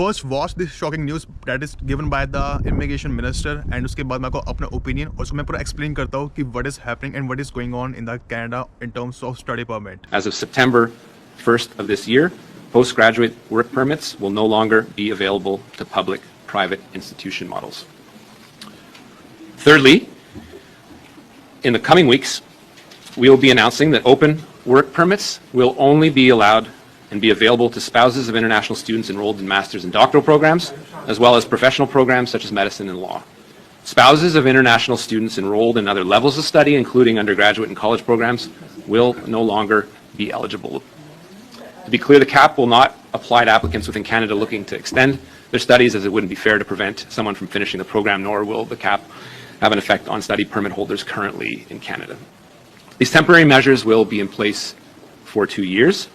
First watch this shocking news that is given by the immigration minister and उसके बाद मैं आपको अपना ओपिनियन और उसको मैं पूरा एक्सप्लेन करता हूँ कि what is happening and what is going on in the Canada in terms of study permit. As of September 1st of this year, postgraduate work permits will no longer be available to public-private institution models. Thirdly, in the coming weeks, we will be announcing that open work permits will only be allowed and be available to spouses of international students enrolled in master's and doctoral programs, as well as professional programs such as medicine and law. Spouses of international students enrolled in other levels of study, including undergraduate and college programs, will no longer be eligible. To be clear, the cap will not apply to applicants within Canada looking to extend their studies, as it wouldn't be fair to prevent someone from finishing the program, nor will the cap have an effect on study permit holders currently in Canada. These temporary measures will be in place for 2 years,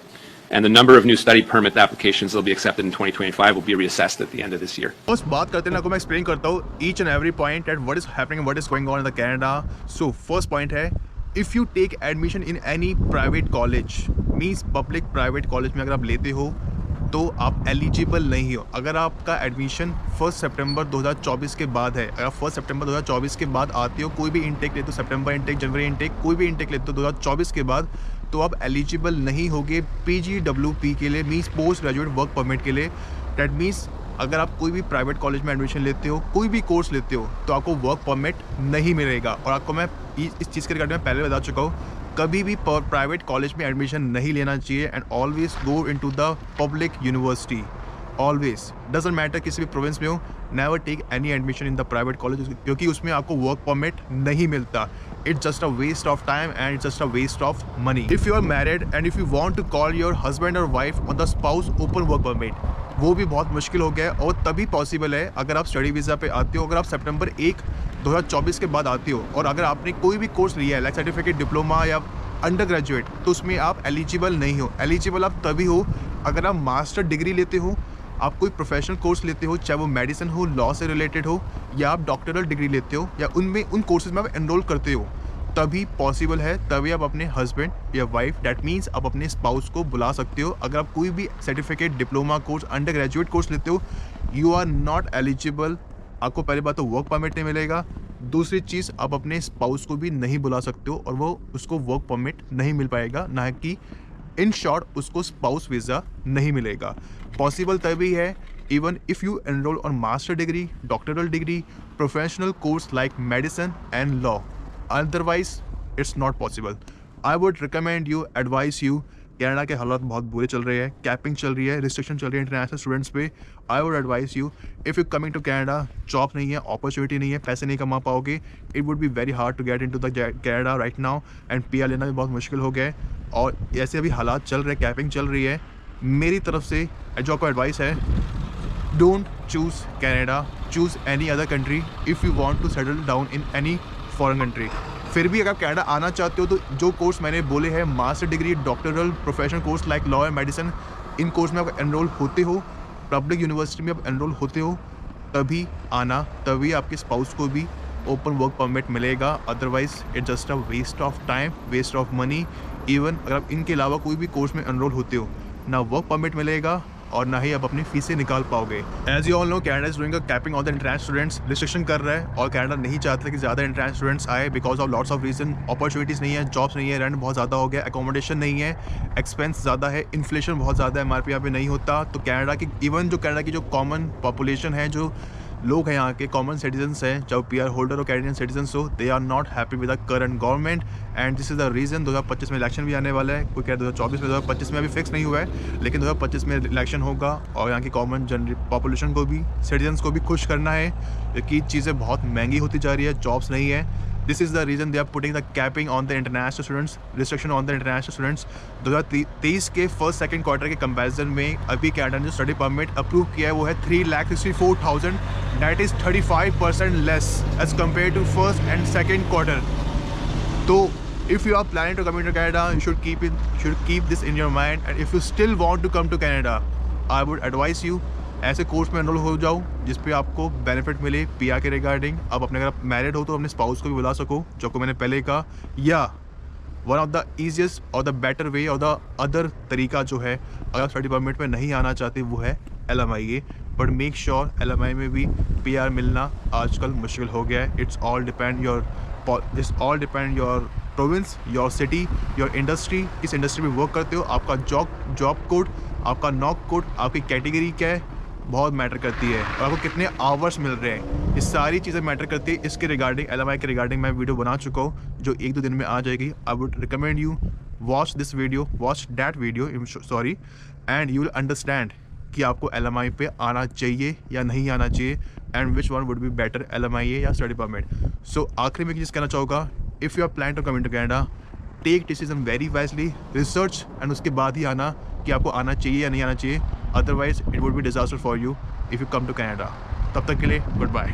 and the number of new study permit applications that will be accepted in 2025 will be reassessed at the end of this year. First बात करते हैं ना, आपको मैं explain करता हूँ each and every point at what is happening and what is going on in the Canada. So first point है, if you take admission in any private college means public private college में अगर आप लेते हो तो आप eligible नहीं हो. अगर आपका एडमिशन 1 सितंबर 2024 के बाद है, अगर आप 1 सितंबर 2024 के बाद आते हो, कोई भी इंटेक लेते हो, सितंबर इंटेक, जनवरी इंटेक, कोई भी इंटेक लेते हो 2024 के बाद, तो आप एलिजिबल नहीं होगे PGWP के लिए, means post graduate work permit के लिए. डैट मीन्स अगर आप कोई भी प्राइवेट कॉलेज में एडमिशन लेते हो, कोई भी कोर्स लेते हो, तो आपको वर्क परमिट नहीं मिलेगा. और आपको मैं इस चीज़ के रिगार्डिंग में पहले बता चुका हूँ, कभी भी प्राइवेट कॉलेज में एडमिशन नहीं लेना चाहिए and always go into the public university. Always doesn't matter किसी भी प्रोविंस में हो, never take any admission in the private college, क्योंकि उसमें आपको वर्क परमिट नहीं मिलता. It's just a waste of time and it's just a waste of money. If you are married and if you want to call your husband or wife on the spouse open work permit, वो भी बहुत मुश्किल हो गया है और तभी possible है अगर आप स्टडी वीज़ा पे आते हो. अगर आप सितंबर 1, 2024 के बाद आते हो और अगर आपने कोई भी कोर्स लिया है लाइक सर्टिफिकेट, डिप्लोमा या अंडर ग्रेजुएट, तो उसमें आप एलिजिबल नहीं हो. एलिजिबल आप तभी हो अगर आप मास्टर डिग्री लेते हो, आप कोई प्रोफेशनल कोर्स लेते हो, चाहे वो मेडिसिन हो, लॉ से रिलेटेड हो, या आप डॉक्टरल डिग्री लेते हो या उन कोर्सेज में आप एनरोल करते हो, तभी पॉसिबल है. तभी आप अपने हस्बैंड या वाइफ, डैट मीन्स आप अपने स्पाउस को बुला सकते हो. अगर आप कोई भी certificate, diploma course, under graduate course लेते हो, यू आर नॉट एलिजिबल. आपको पहली बात तो वर्क परमिट नहीं मिलेगा. दूसरी चीज़, आप अपने स्पाउस को भी नहीं बुला सकते हो और वो उसको वर्क परमिट नहीं मिल पाएगा, ना कि इन शॉर्ट उसको स्पाउस वीज़ा नहीं मिलेगा. पॉसिबल तभी है even if you enrol on master degree, doctoral degree, professional course like medicine and law. Otherwise, it's not possible. I would recommend you, advise you. Canada के हालात बहुत बुरे चल रहे हैं, कैपिंग चल रही है, रिस्ट्रिक्शन चल रही है इंटरनेशनल स्टूडेंट्स पे. I would advise you, if you coming to Canada, job नहीं है, अपॉर्चुनिटी नहीं है, पैसे नहीं कमा पाओगे, it would be very hard to get into the Canada right now and PR लेना भी बहुत मुश्किल हो गया है. और ऐसे अभी हालात चल रहे हैं, कैपिंग चल रही है. मेरी तरफ से जो आपको एडवाइस है, don't choose Canada, choose any other country if you want to settle down in any foreign country. फिर भी अगर आप कनाडा आना चाहते हो तो जो कोर्स मैंने बोले हैं, master degree, doctoral, professional course like law and medicine, in course में आप एनरोल होते हो, पब्लिक यूनिवर्सिटी में आप एनरोल होते हो, तभी आना, तभी आपके स्पाउस को भी ओपन वर्क परमिट मिलेगा. Otherwise it's just a waste of time, waste of money. Even अगर आप इनके अलावा कोई भी कोर्स में एनरोल होते हो, ना वर्क परमिट मिलेगा और ना ही आप अपनी फीसें निकाल पाओगे. As you all know, Canada is doing a capping on the international students. Restriction कर रहा है और कनाडा नहीं चाहता कि ज़्यादा इंटरनेशनल स्टूडेंट्स आए because of lots of reason. Opportunities नहीं है, जॉब्स नहीं है, रेंट बहुत ज़्यादा हो गया, एकोमोडेशन नहीं है, एक्सपेंस ज़्यादा है, इन्फ्लेशन बहुत ज़्यादा है, MRP यहाँ पे नहीं होता. तो कनाडा की इवन जो कनाडा की जो कॉमन पॉपुलेशन है, जो लोग हैं यहाँ के कॉमन सिटीजन्स हैं, चाहे PR होल्डर हो, कैनेडियन सिटीजन्स हो, they are not happy with the current government and this is the reason. 2025 में इलेक्शन भी आने वाला है. कोई कह रहा है 2024 में, 2025 में अभी फिक्स नहीं हुआ है, लेकिन 2025 में इलेक्शन होगा और यहाँ की कॉमन पॉपुलेशन को भी, सिटीजन्स को भी खुश करना है, क्योंकि चीज़ें बहुत महंगी होती जा रही है, जॉब्स नहीं है. This is the reason they are putting the capping on the international students, restriction on the international students. 2023 के फर्स्ट सेकंड क्वार्टर के कंपैरिजन में अभी कनाडा ने जो स्टडी परमिट अप्रूव किया है वो है 3,64,000. That is 35% less as compare to first and second quarter. तो if you are planning to come into Canada, you should keep this in your mind, and if you still want to come to Canada, I would advise you, ऐसे course में enrol हो जाओ जिस पे आपको benefit मिले PR के regarding. आप अपने अगर मैरिड हो तो अपने स्पाउस को भी बुला सको, जो को मैंने पहले कहा. या वन ऑफ द ईजिएस्ट और द बेटर वे और द अदर तरीका जो है, अगर आप स्टडी परमिट में नहीं आना चाहते, वो है LMIA. But make sure LMI में भी PR मिलना आजकल मुश्किल हो गया है. It's all depend your province, your city, your industry, किस इंडस्ट्री में वर्क करते हो, आपका जॉब कोड, आपका नॉक कोड, आपकी कैटेगरी क्या है, बहुत मैटर करती है, और आपको कितने आवर्स मिल रहे हैं, ये सारी चीज़ें मैटर करती है. इसके रिगार्डिंग LMI के रिगार्डिंग मैं वीडियो बना चुका हूँ जो 1-2 दिन में आ जाएगी. I would recommend you watch this video, watch that video, sorry, and you will understand कि आपको LMI पे आना चाहिए या नहीं आना चाहिए, and which one would be better, LMI या स्टडी परमिट. सो आखिरी में एक चीज़ कहना चाहूँगा, if you are plan to come into Canada, take decision very wisely, research, and उसके बाद ही आना कि आपको आना चाहिए या नहीं आना चाहिए. Otherwise it would be disaster for you if you come to Canada. तब तक के लिए गुड बाय.